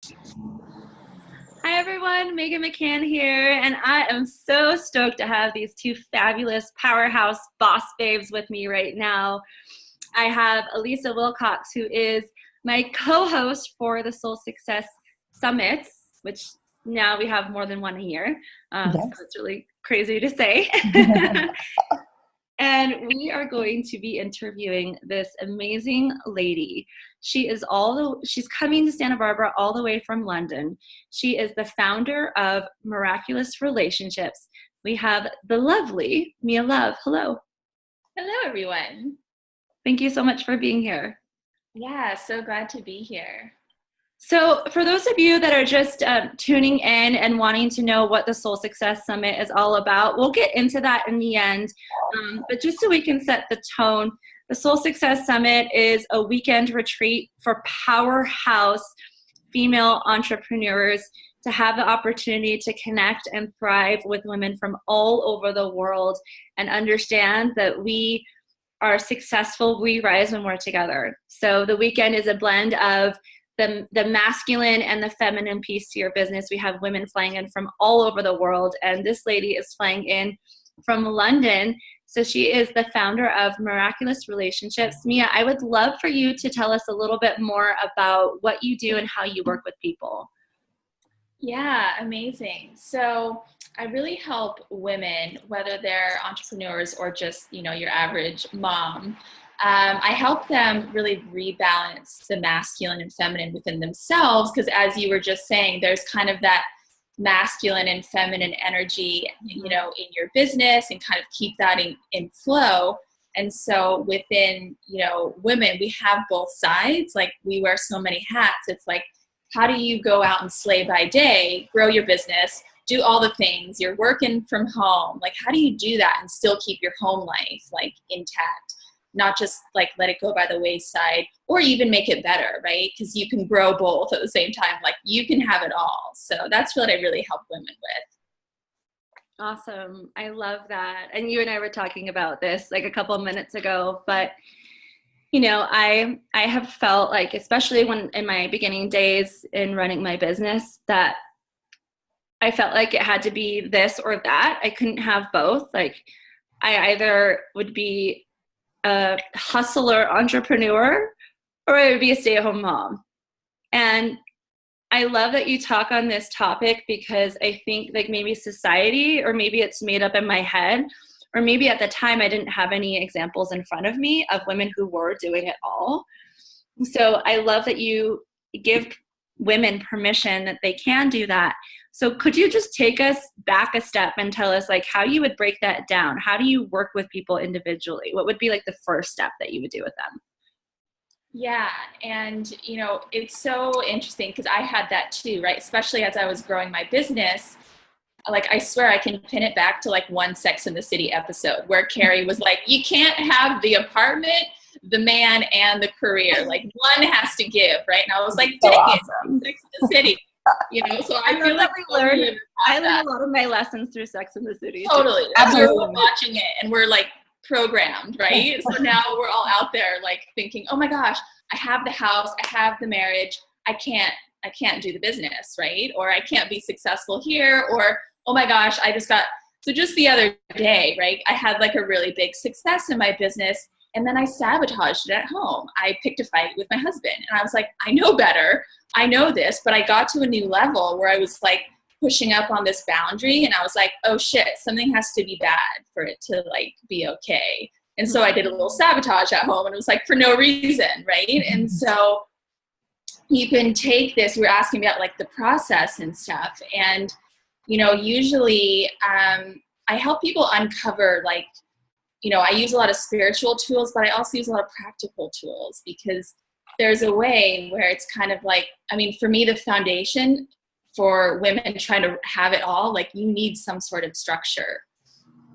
Hi everyone, Megan McCann here, and I am so stoked to have these two fabulous powerhouse boss babes with me right now. I have Elisa Wilcox, who is my co-host for the Soul Success Summits, which now we have more than one a year. So Yes. it's really crazy to say. And we are going to be interviewing this amazing lady. She's coming to Santa Barbara all the way from London. She is the founder of Miraculous Relationships. We have the lovely Mia Love. Hello. Hello, everyone. Thank you so much for being here. Yeah, so glad to be here. So, for those of you that are just tuning in and wanting to know what the Soul Success Summit is all about, we'll get into that in the end. But just so we can set the tone, the Soul Success Summit is a weekend retreat for powerhouse female entrepreneurs to have the opportunity to connect and thrive with women from all over the world and understand that we are successful, we rise when we're together. So, the weekend is a blend of the masculine and the feminine piece to your business. We have women flying in from all over the world, and this lady is flying in from London. So she is the founder of Miraculous Relationships. Mia, I would love for you to tell us a little bit more about what you do and how you work with people. Yeah, amazing. So I really help women, whether they're entrepreneurs or just, your average mom. I help them really rebalance the masculine and feminine within themselves because, as you were just saying, there's kind of that masculine and feminine energy, in your business, and kind of keep that in flow. And so within, women, we have both sides. Like, we wear so many hats. It's like, how do you go out and slay by day, grow your business, do all the things? You're working from home. Like, how do you do that and still keep your home life like intact? Not just like let it go by the wayside, or even make it better, right? Because you can grow both at the same time. Like, you can have it all. So that's what I really help women with. Awesome. I love that. And you and I were talking about this like a couple of minutes ago, but I have felt like, especially when in my beginning days in running my business, that I felt like it had to be this or that. I couldn't have both. Like, I either would be a hustler entrepreneur or I would be a stay-at-home mom. And I love that you talk on this topic because I think like maybe society, or maybe it's made up in my head, or maybe at the time I didn't have any examples in front of me of women who were doing it all. So I love that you give women permission that they can do that. So could you just take us back a step and tell us like how you would break that down? How do you work with people individually? What would be like the first step that you would do with them? Yeah. And, it's so interesting because I had that too, right? Especially as I was growing my business. Like, I swear I can pin it back to like one Sex and the City episode where Carrie was like, you can't have the apartment, the man, and the career. Like, one has to give, right? And I was like, So dang it, awesome. Sex and the City. So I feel like I learned a lot of my lessons through Sex and the City. totally. We're Absolutely. watching it and we're like programmed, right? So now we're all out there like thinking, oh my gosh, I have the house, I have the marriage, I can't do the business, right? Or I can't be successful here, or oh my gosh, so just the other day, right? I had like a really big success in my business, and then I sabotaged it at home. I picked a fight with my husband, and I was like, I know better. I know this, but I got to a new level where I was like pushing up on this boundary, and I was like, oh shit, something has to be bad for it to like be okay. And so I did a little sabotage at home, and it was like for no reason, right? And so you can take this, you were asking me about like the process and stuff. And, usually I help people uncover like, I use a lot of spiritual tools, but I also use a lot of practical tools because there's a way where it's kind of like, for me, the foundation for women trying to have it all, like you need some sort of structure.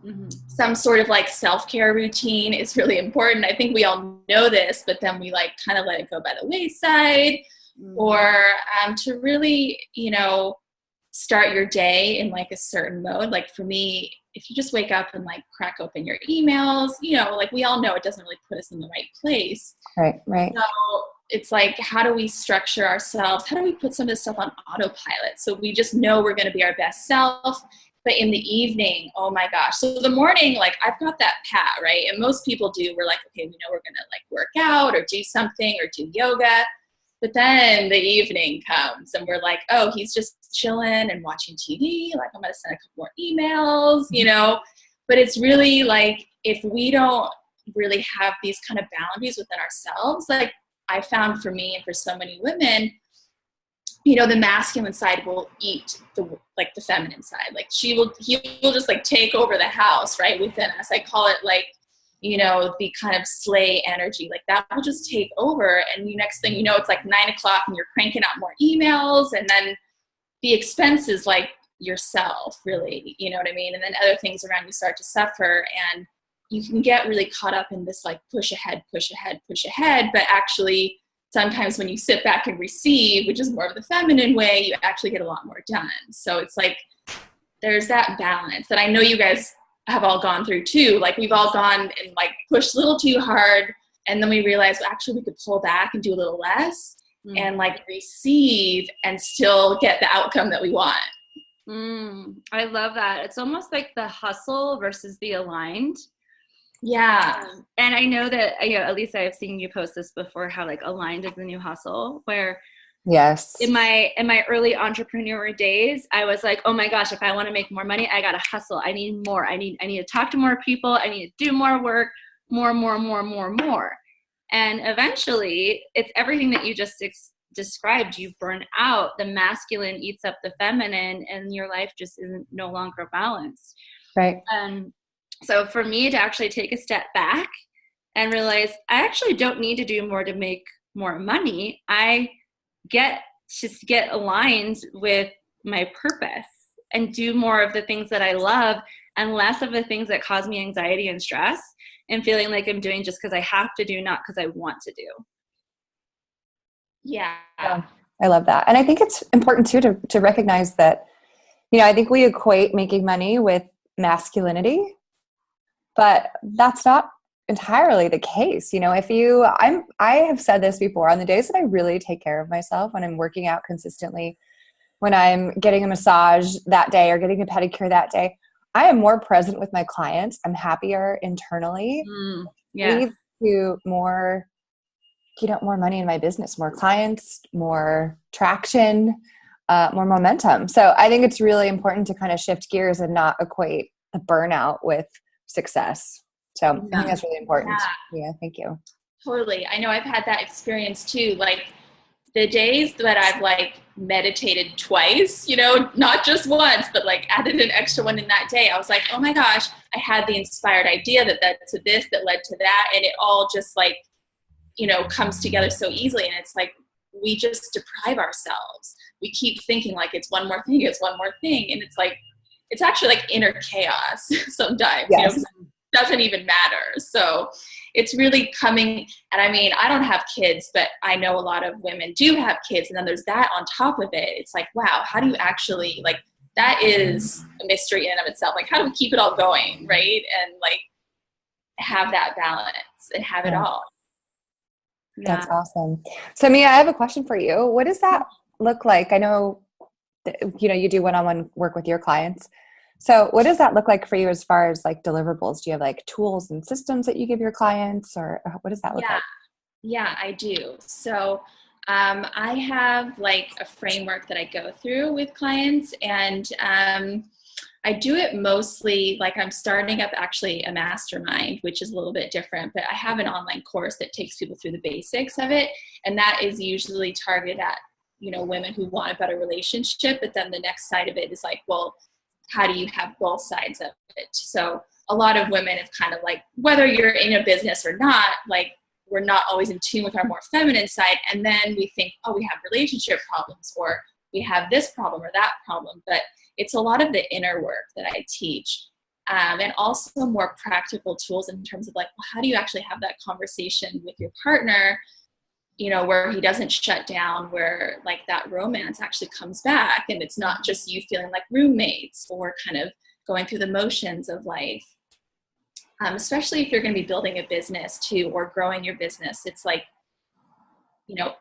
Mm-hmm. Some sort of like self-care routine is really important. I think we all know this, but then we like kind of let it go by the wayside. Mm-hmm. Or to really, start your day in like a certain mode. Like for me, if you just wake up and like crack open your emails, like we all know it doesn't really put us in the right place. Right. So it's like, how do we structure ourselves? How do we put some of this stuff on autopilot? So we just know we're going to be our best self. But in the evening, oh my gosh. So the morning, like I've got that pat, right? And most people do, we're like, okay, we know we're going to like work out or do something or do yoga. But then the evening comes and we're like, oh, he's just chilling and watching TV. Like I'm going to send a couple more emails, you know? But it's really like, if we don't really have these kind of boundaries within ourselves, like I found for me and for so many women, you know, the masculine side will eat the feminine side. Like he will just like take over the house, right, within us. I call it like, you know, the kind of slay energy, like that will just take over. And the next thing you know, it's like 9 o'clock and you're cranking out more emails. And then the expense is like yourself, really, you know what I mean? And then other things around you start to suffer, and you can get really caught up in this like push ahead. But actually, sometimes when you sit back and receive, which is more of the feminine way, you actually get a lot more done. So it's like, there's that balance that I know you guys have all gone through too. Like we've all gone and like pushed a little too hard. And then we realized, well, actually we could pull back and do a little less and like receive and still get the outcome that we want. I love that. It's almost like the hustle versus the aligned. Yeah. And I know that, you know, at least I've seen you post this before, how like aligned is the new hustle, where yes, in my early entrepreneur days, I was like, oh my gosh, if I want to make more money, I got to hustle. I need more. I need to talk to more people. I need to do more work, more. And eventually it's everything that you just described. You burn out, the masculine eats up the feminine, and your life just isn't no longer balanced. Right. So for me to actually take a step back and realize I actually don't need to do more to make more money. I get aligned with my purpose and do more of the things that I love and less of the things that cause me anxiety and stress, and feeling like I'm doing just because I have to do, not because I want to do. Yeah. I love that. And I think it's important too to recognize that, you know, I think we equate making money with masculinity, but that's not entirely the case. You know, I have said this before, on the days that I really take care of myself, when I'm working out consistently, when I'm getting a massage that day or getting a pedicure that day, I am more present with my clients. I'm happier internally. Leads to more, you know, more money in my business, more clients, more traction, more momentum. So I think it's really important to kind of shift gears and not equate the burnout with success. So I think that's really important. Yeah. Thank you. Totally. I know I've had that experience too. Like the days that I've like meditated twice, you know, not just once, but like added an extra one in that day, I was like, oh my gosh, I had the inspired idea that led to this, that led to that. And it all just like, you know, comes together so easily. And it's like, we just deprive ourselves. We keep thinking like it's one more thing. And it's like, it's actually like inner chaos sometimes, yes. You know, it doesn't even matter. So it's really coming. And I mean, I don't have kids, but I know a lot of women do have kids. And then there's that on top of it. It's like, wow, how do you actually, like, that is a mystery in and of itself. Like, how do we keep it all going, right? And like have that balance and have it all. That's awesome. So Mia, I have a question for you. What does that look like? I know that, you know, you do one-on-one work with your clients. So what does that look like for you as far as like deliverables? Do you have like tools and systems that you give your clients, or what does that look like? Yeah, I do. So I have like a framework that I go through with clients, and I do it mostly like I'm starting up actually a mastermind, which is a little bit different, but I have an online course that takes people through the basics of it. And that is usually targeted at, you know, women who want a better relationship. But then the next side of it is like, well, how do you have both sides of it? So a lot of women have kind of like, whether you're in a business or not, like we're not always in tune with our more feminine side. And then we think, oh, we have relationship problems, or we have this problem or that problem. But it's a lot of the inner work that I teach, and also more practical tools in terms of like, well, how do you actually have that conversation with your partner, you know, where he doesn't shut down, where like that romance actually comes back, and it's not just you feeling like roommates or kind of going through the motions of life. Especially if you're going to be building a business too, or growing your business. It's like, you know,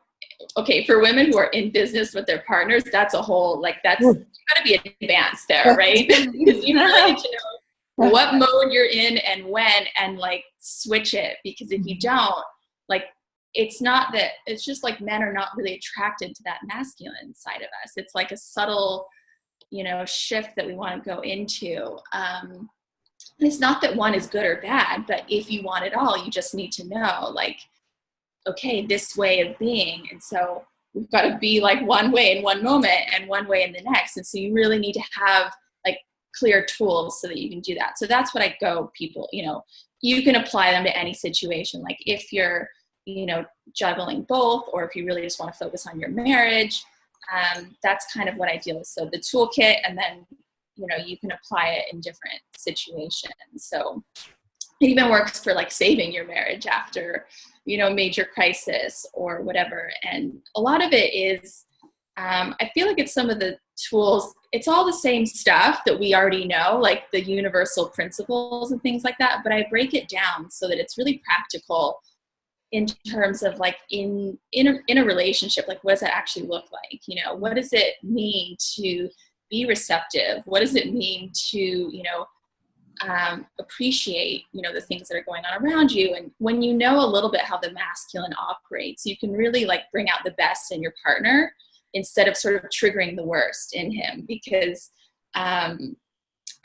okay, for women who are in business with their partners, that's a whole, like, that's, you gotta be advanced there, right? Because you really need to know what mode you're in and when, and like switch it. Because if you don't, like, it's not that, it's just like men are not really attracted to that masculine side of us. It's like a subtle, you know, shift that we want to go into. It's not that one is good or bad, but if you want it all, you just need to know, like, okay, this way of being. And so we've got to be like one way in one moment and one way in the next. And so you really need to have like clear tools so that you can do that. So that's what I go people, you know, you can apply them to any situation. Like if you're, you know, juggling both, or if you really just want to focus on your marriage, that's kind of what I deal with. So the toolkit, and then, you know, you can apply it in different situations. So it even works for like saving your marriage after, you know, major crisis or whatever. And a lot of it is, I feel like it's some of the tools, it's all the same stuff that we already know, like the universal principles and things like that, but I break it down so that it's really practical in terms of like in a relationship. Like, what does that actually look like? You know, what does it mean to be receptive? What does it mean to, you know, appreciate, you know, the things that are going on around you? And when you know a little bit how the masculine operates, you can really like bring out the best in your partner instead of sort of triggering the worst in him. Because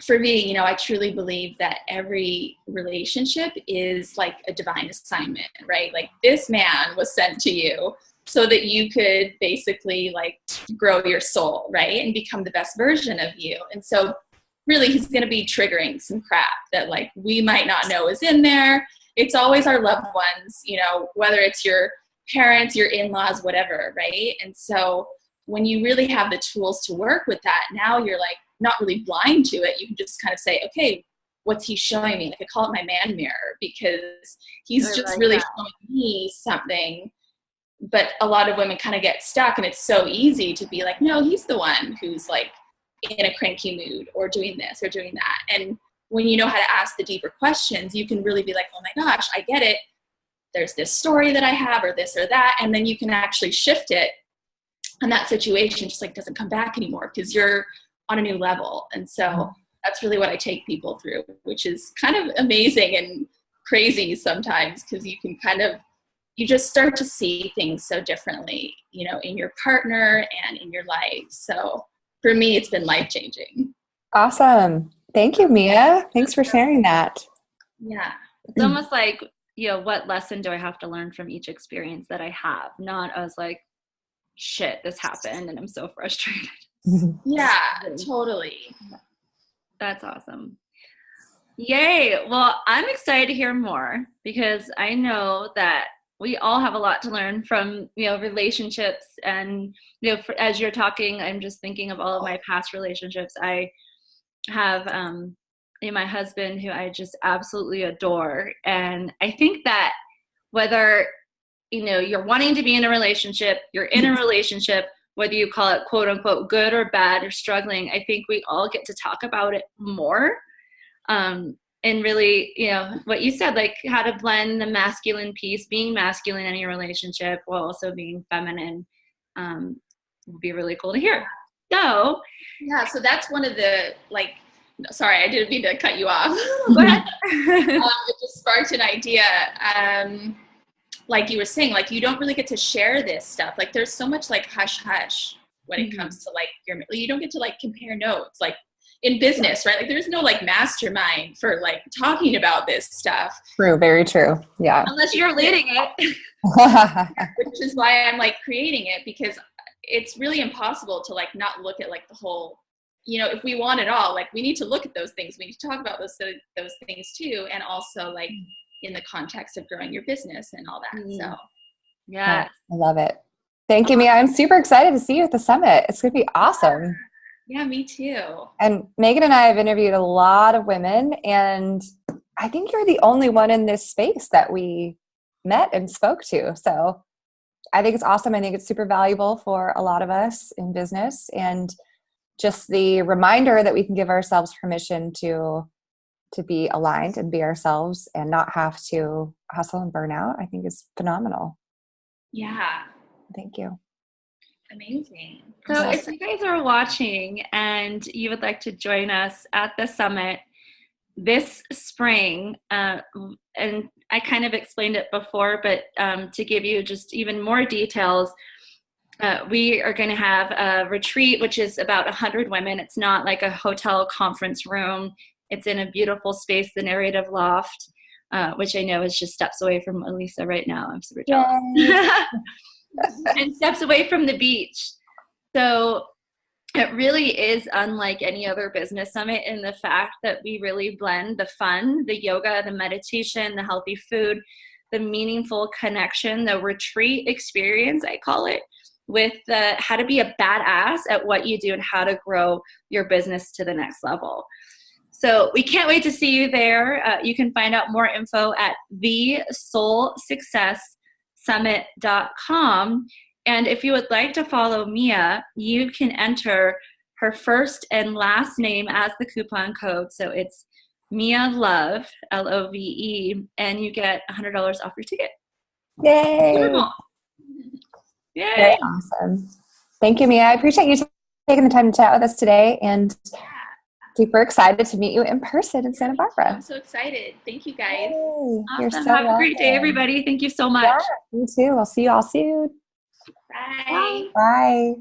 for me, you know, I truly believe that every relationship is like a divine assignment, right? Like this man was sent to you so that you could basically like grow your soul, right? And become the best version of you. And so really he's going to be triggering some crap that like we might not know is in there. It's always our loved ones, you know, whether it's your parents, your in-laws, whatever, right? And so when you really have the tools to work with that, now you're like not really blind to it. You can just kind of say, okay, what's he showing me? Like I call it my man mirror, because he's just really showing me something. But a lot of women kind of get stuck, and it's so easy to be like, no, he's the one who's like in a cranky mood or doing this or doing that. And when you know how to ask the deeper questions, you can really be like, oh my gosh, I get it. There's this story that I have, or this or that. And then you can actually shift it. And that situation just like doesn't come back anymore because you're on a new level. And so that's really what I take people through, which is kind of amazing and crazy sometimes, because you can kind of, you just start to see things so differently, you know, in your partner and in your life. So for me, it's been life-changing. Awesome. Thank you, Mia. Thanks for sharing that. Yeah. It's almost like, you know, what lesson do I have to learn from each experience that I have? Not as like, shit, this happened and I'm so frustrated. Yeah, totally. That's awesome. Yay. Well, I'm excited to hear more, because I know that we all have a lot to learn from, you know, relationships. And, you know, as you're talking, I'm just thinking of all of my past relationships. I have my husband, who I just absolutely adore. And I think that whether, you know, you're wanting to be in a relationship, you're in a relationship, whether you call it quote unquote good or bad or struggling, I think we all get to talk about it more. And really, you know, what you said, like how to blend the masculine piece, being masculine in your relationship while also being feminine, would be really cool to hear. So, yeah, so that's one of the, like, sorry, I didn't mean to cut you off. Go ahead. It just sparked an idea. Like you were saying, like you don't really get to share this stuff. Like there's so much like hush hush when it comes to like you don't get to like compare notes. Like in business, right? Like there's no like mastermind for like talking about this stuff. True, very true. Yeah. Unless you're leading it. Which is why I'm like creating it, because it's really impossible to like not look at like the whole, you know, if we want it all, like we need to look at those things. We need to talk about those things too. And also like in the context of growing your business and all that. So yeah, I love it. Thank you, Mia. I'm super excited to see you at the summit. It's going to be awesome. Yeah, me too. And Megan and I have interviewed a lot of women, and I think you're the only one in this space that we met and spoke to. So I think it's awesome. I think it's super valuable for a lot of us in business, and just the reminder that we can give ourselves permission to be aligned and be ourselves and not have to hustle and burn out, I think is phenomenal. Yeah. Thank you. Amazing. So if you guys are watching and you would like to join us at the summit this spring, and I kind of explained it before, but to give you just even more details, we are going to have a retreat, which is about 100 women. It's not like a hotel conference room. It's in a beautiful space, the Narrative Loft, which I know is just steps away from Elisa right now. I'm super jealous. And steps away from the beach. So it really is unlike any other business summit in the fact that we really blend the fun, the yoga, the meditation, the healthy food, the meaningful connection, the retreat experience, I call it, with the how to be a badass at what you do and how to grow your business to the next level. So we can't wait to see you there. You can find out more info at thesoulsuccesssummit.com. And if you would like to follow Mia, you can enter her first and last name as the coupon code. So it's Mia Love, Love, and you get $100 off your ticket. Yay! Wonderful. Yay! Very awesome. Thank you, Mia. I appreciate you taking the time to chat with us today, and super excited to meet you in person in Santa Barbara. I'm so excited. Thank you, guys. Awesome. You're so Have a great day, everybody. Thank you so much. Yeah, you too. I'll see you all soon. Bye. Bye.